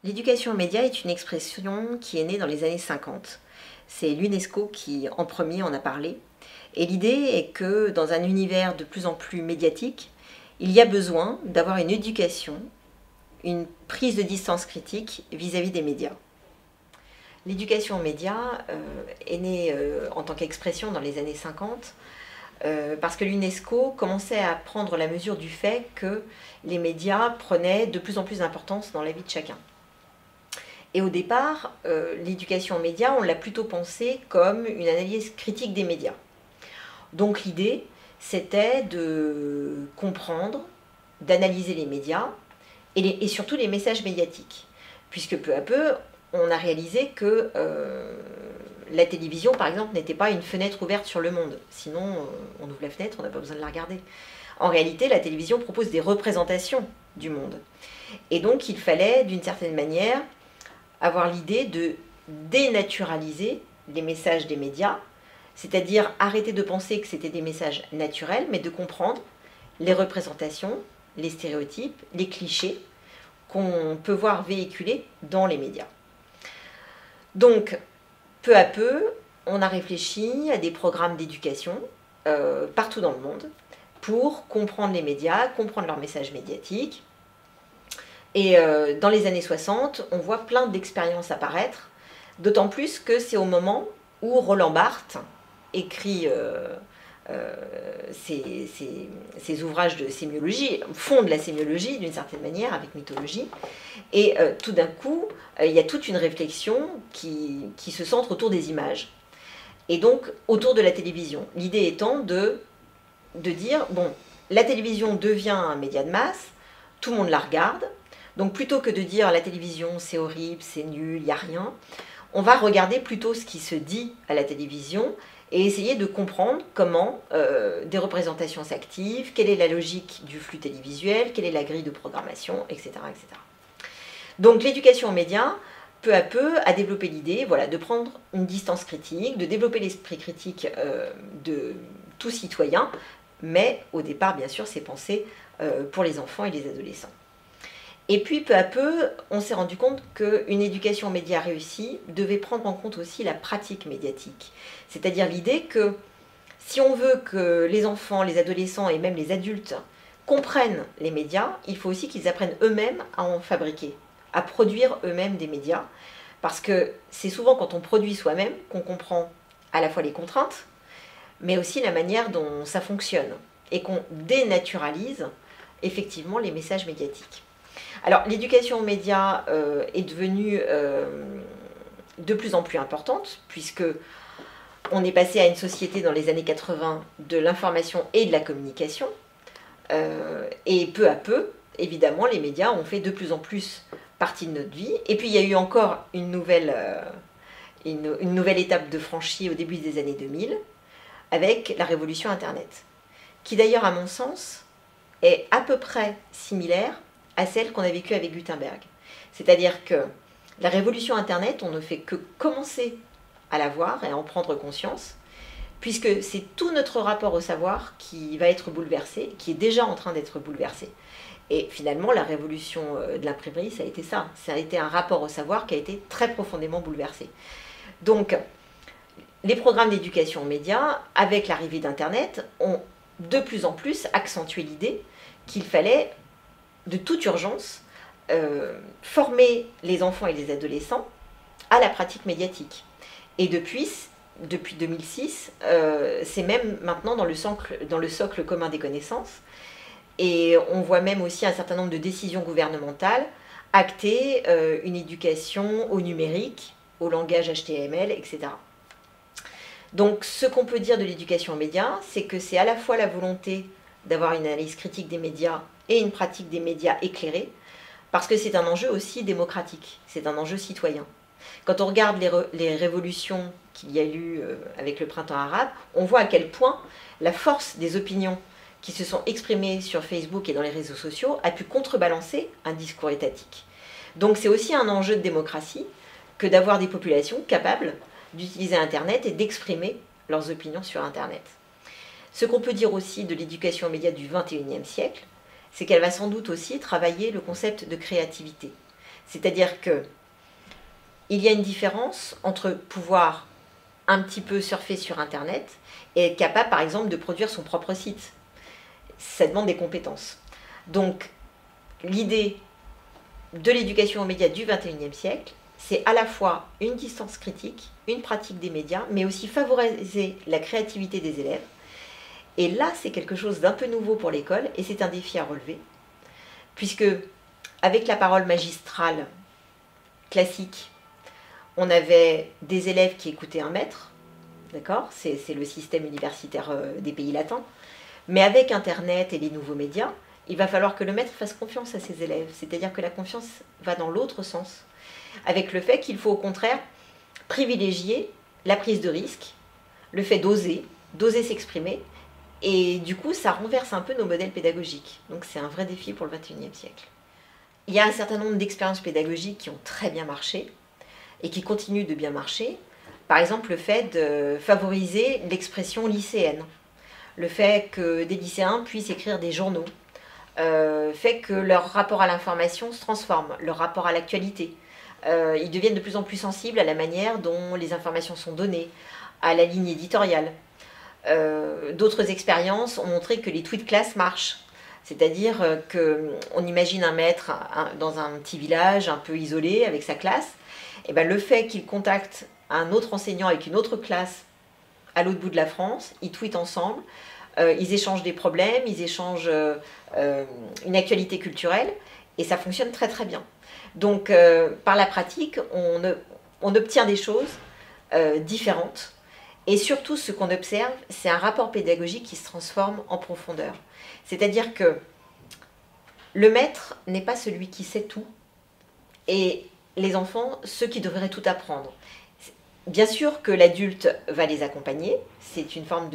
L'éducation aux médias est une expression qui est née dans les années 50. C'est l'UNESCO qui en premier en a parlé. Et l'idée est que dans un univers de plus en plus médiatique, il y a besoin d'avoir une éducation, une prise de distance critique vis-à-vis des médias. L'éducation aux médias est née en tant qu'expression dans les années 50 parce que l'UNESCO commençait à prendre la mesure du fait que les médias prenaient de plus en plus d'importance dans la vie de chacun. Et au départ, l'éducation aux médias, on l'a plutôt pensée comme une analyse critique des médias. Donc l'idée, c'était de comprendre, d'analyser les médias et surtout les messages médiatiques. Puisque peu à peu, on a réalisé que la télévision, par exemple, n'était pas une fenêtre ouverte sur le monde. Sinon, on ouvre la fenêtre, on n'a pas besoin de la regarder. En réalité, la télévision propose des représentations du monde. Et donc, il fallait, d'une certaine manière, avoir l'idée de dénaturaliser les messages des médias, c'est-à-dire arrêter de penser que c'était des messages naturels, mais de comprendre les représentations, les stéréotypes, les clichés qu'on peut voir véhiculés dans les médias. Donc, peu à peu, on a réfléchi à des programmes d'éducation partout dans le monde pour comprendre les médias, comprendre leurs messages médiatiques. Et dans les années 60, on voit plein d'expériences apparaître, d'autant plus que c'est au moment où Roland Barthes écrit ses ouvrages de sémiologie, fonde la sémiologie d'une certaine manière avec mythologie, et tout d'un coup, il y a toute une réflexion qui se centre autour des images, et donc autour de la télévision. L'idée étant de dire, bon, la télévision devient un média de masse, tout le monde la regarde, donc plutôt que de dire la télévision c'est horrible, c'est nul, il n'y a rien, on va regarder plutôt ce qui se dit à la télévision et essayer de comprendre comment des représentations s'activent, quelle est la logique du flux télévisuel, quelle est la grille de programmation, etc. etc. Donc l'éducation aux médias, peu à peu, a développé l'idée de prendre une distance critique, de développer l'esprit critique de tout citoyen, mais au départ, bien sûr, c'est pensé pour les enfants et les adolescents. Et puis, peu à peu, on s'est rendu compte qu'une éducation aux médias réussie devait prendre en compte aussi la pratique médiatique. C'est-à-dire l'idée que si on veut que les enfants, les adolescents et même les adultes comprennent les médias, il faut aussi qu'ils apprennent eux-mêmes à en fabriquer, à produire eux-mêmes des médias. Parce que c'est souvent quand on produit soi-même qu'on comprend à la fois les contraintes, mais aussi la manière dont ça fonctionne, et qu'on dénaturalise effectivement les messages médiatiques. Alors l'éducation aux médias est devenue de plus en plus importante, puisque on est passé à une société dans les années 80 de l'information et de la communication, et peu à peu, évidemment, les médias ont fait de plus en plus partie de notre vie. Et puis il y a eu encore une nouvelle étape de franchie au début des années 2000, avec la révolution Internet, qui d'ailleurs, à mon sens, est à peu près similaire à celle qu'on a vécue avec Gutenberg. C'est-à-dire que la révolution Internet, on ne fait que commencer à la voir et à en prendre conscience, puisque c'est tout notre rapport au savoir qui va être bouleversé, qui est déjà en train d'être bouleversé. Et finalement, la révolution de l'imprimerie, ça a été ça. Ça a été un rapport au savoir qui a été très profondément bouleversé. Donc, les programmes d'éducation aux médias, avec l'arrivée d'Internet, ont de plus en plus accentué l'idée qu'il fallait, de toute urgence, former les enfants et les adolescents à la pratique médiatique. Et depuis 2006, c'est même maintenant dans le socle commun des connaissances. Et on voit même aussi un certain nombre de décisions gouvernementales acter une éducation au numérique, au langage HTML, etc. Donc ce qu'on peut dire de l'éducation aux médias, c'est que c'est à la fois la volonté d'avoir une analyse critique des médias et une pratique des médias éclairée, parce que c'est un enjeu aussi démocratique, c'est un enjeu citoyen. Quand on regarde les révolutions qu'il y a eu avec le printemps arabe, on voit à quel point la force des opinions qui se sont exprimées sur Facebook et dans les réseaux sociaux a pu contrebalancer un discours étatique. Donc c'est aussi un enjeu de démocratie que d'avoir des populations capables d'utiliser Internet et d'exprimer leurs opinions sur Internet. Ce qu'on peut dire aussi de l'éducation aux médias du XXIe siècle, c'est qu'elle va sans doute aussi travailler le concept de créativité. C'est-à-dire que il y a une différence entre pouvoir un petit peu surfer sur Internet et être capable, par exemple, de produire son propre site. Ça demande des compétences. Donc, l'idée de l'éducation aux médias du XXIe siècle, c'est à la fois une distance critique, une pratique des médias, mais aussi favoriser la créativité des élèves. Et là, c'est quelque chose d'un peu nouveau pour l'école, et c'est un défi à relever, puisque avec la parole magistrale classique, on avait des élèves qui écoutaient un maître, d'accord? C'est le système universitaire des pays latins. Mais avec Internet et les nouveaux médias, il va falloir que le maître fasse confiance à ses élèves. C'est-à-dire que la confiance va dans l'autre sens. Avec le fait qu'il faut au contraire privilégier la prise de risque, le fait d'oser s'exprimer. Et du coup, ça renverse un peu nos modèles pédagogiques. Donc c'est un vrai défi pour le XXIe siècle. Il y a un certain nombre d'expériences pédagogiques qui ont très bien marché et qui continuent de bien marcher. Par exemple, le fait de favoriser l'expression lycéenne. Le fait que des lycéens puissent écrire des journaux. Fait que leur rapport à l'information se transforme, leur rapport à l'actualité. Ils deviennent de plus en plus sensibles à la manière dont les informations sont données, à la ligne éditoriale. D'autres expériences ont montré que les tweets classe marchent. C'est-à-dire qu'on imagine un maître dans un petit village un peu isolé avec sa classe. Et ben, le fait qu'il contacte un autre enseignant avec une autre classe à l'autre bout de la France, ils tweetent ensemble, ils échangent des problèmes, ils échangent une actualité culturelle, et ça fonctionne très très bien. Donc par la pratique, on obtient des choses différentes, et surtout ce qu'on observe, c'est un rapport pédagogique qui se transforme en profondeur. C'est-à-dire que le maître n'est pas celui qui sait tout, et les enfants, ceux qui devraient tout apprendre. Bien sûr que l'adulte va les accompagner, c'est une forme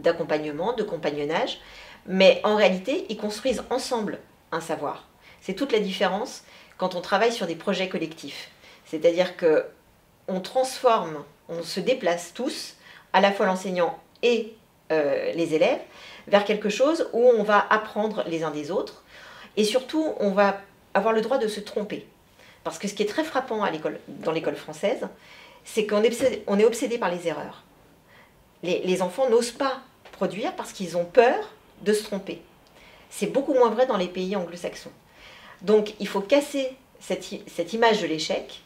d'accompagnement, de compagnonnage, mais en réalité, ils construisent ensemble un savoir. C'est toute la différence quand on travaille sur des projets collectifs. C'est-à-dire qu'on transforme, on se déplace tous, à la fois l'enseignant et les élèves, vers quelque chose où on va apprendre les uns des autres, et surtout, on va avoir le droit de se tromper. Parce que ce qui est très frappant dans l'école française, c'est qu'on est obsédé par les erreurs. Les enfants n'osent pas produire parce qu'ils ont peur de se tromper. C'est beaucoup moins vrai dans les pays anglo-saxons. Donc il faut casser cette image de l'échec.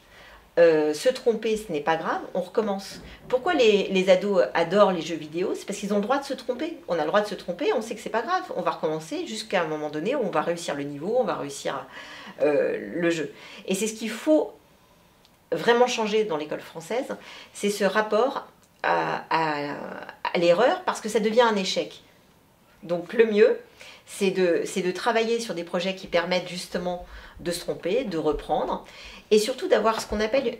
Se tromper, ce n'est pas grave, on recommence. Pourquoi les ados adorent les jeux vidéo? C'est parce qu'ils ont le droit de se tromper. On a le droit de se tromper, on sait que c'est pas grave. On va recommencer jusqu'à un moment donné où on va réussir le niveau, on va réussir le jeu. Et c'est ce qu'il faut vraiment changer dans l'école française, c'est ce rapport à l'erreur, parce que ça devient un échec. Donc le mieux, c'est de travailler sur des projets qui permettent justement de se tromper, de reprendre, et surtout d'avoir ce qu'on appelle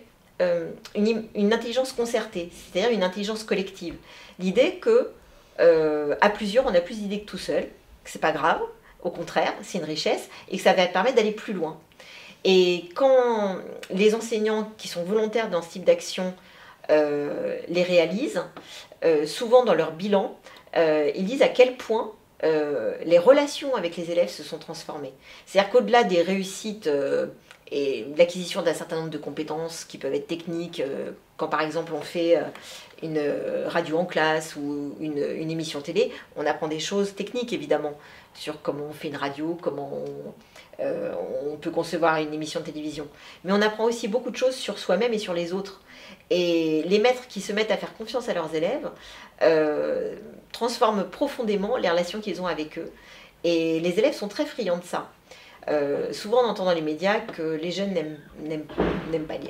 une intelligence concertée, c'est-à-dire une intelligence collective. L'idée que à plusieurs, on a plus d'idées que tout seul, que c'est pas grave, au contraire, c'est une richesse, et que ça va permettre d'aller plus loin. Et quand les enseignants qui sont volontaires dans ce type d'action les réalisent, souvent dans leur bilan, ils disent à quel point les relations avec les élèves se sont transformées. C'est-à-dire qu'au-delà des réussites et l'acquisition d'un certain nombre de compétences qui peuvent être techniques, quand par exemple on fait une radio en classe ou une émission télé, on apprend des choses techniques évidemment, sur comment on fait une radio, comment on peut concevoir une émission de télévision. Mais on apprend aussi beaucoup de choses sur soi-même et sur les autres. Et les maîtres qui se mettent à faire confiance à leurs élèves transforment profondément les relations qu'ils ont avec eux. Et les élèves sont très friands de ça. Souvent on entend dans les médias que les jeunes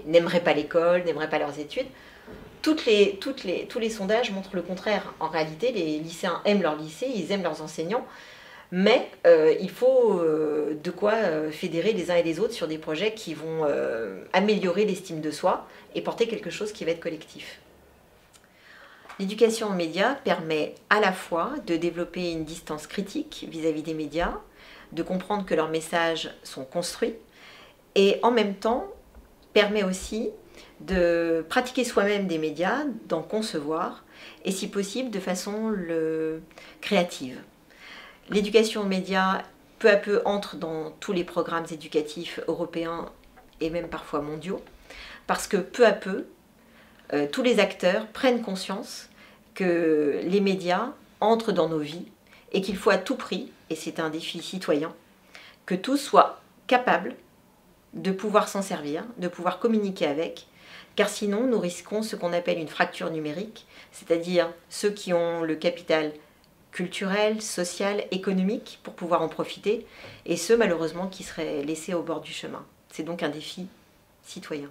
n'aimeraient pas l'école, n'aimeraient pas leurs études. Tous les sondages montrent le contraire. En réalité, les lycéens aiment leur lycée, ils aiment leurs enseignants, mais il faut de quoi fédérer les uns et les autres sur des projets qui vont améliorer l'estime de soi et porter quelque chose qui va être collectif. L'éducation aux médias permet à la fois de développer une distance critique vis-à-vis des médias, de comprendre que leurs messages sont construits, et en même temps permet aussi de pratiquer soi-même des médias, d'en concevoir, et si possible de façon créative. L'éducation aux médias, peu à peu, entre dans tous les programmes éducatifs européens et même parfois mondiaux, parce que peu à peu, tous les acteurs prennent conscience que les médias entrent dans nos vies et qu'il faut à tout prix, et c'est un défi citoyen, que tous soient capables de pouvoir s'en servir, de pouvoir communiquer avec, car sinon nous risquons ce qu'on appelle une fracture numérique, c'est-à-dire ceux qui ont le capital culturel, social, économique pour pouvoir en profiter, et ceux malheureusement qui seraient laissés au bord du chemin. C'est donc un défi citoyen.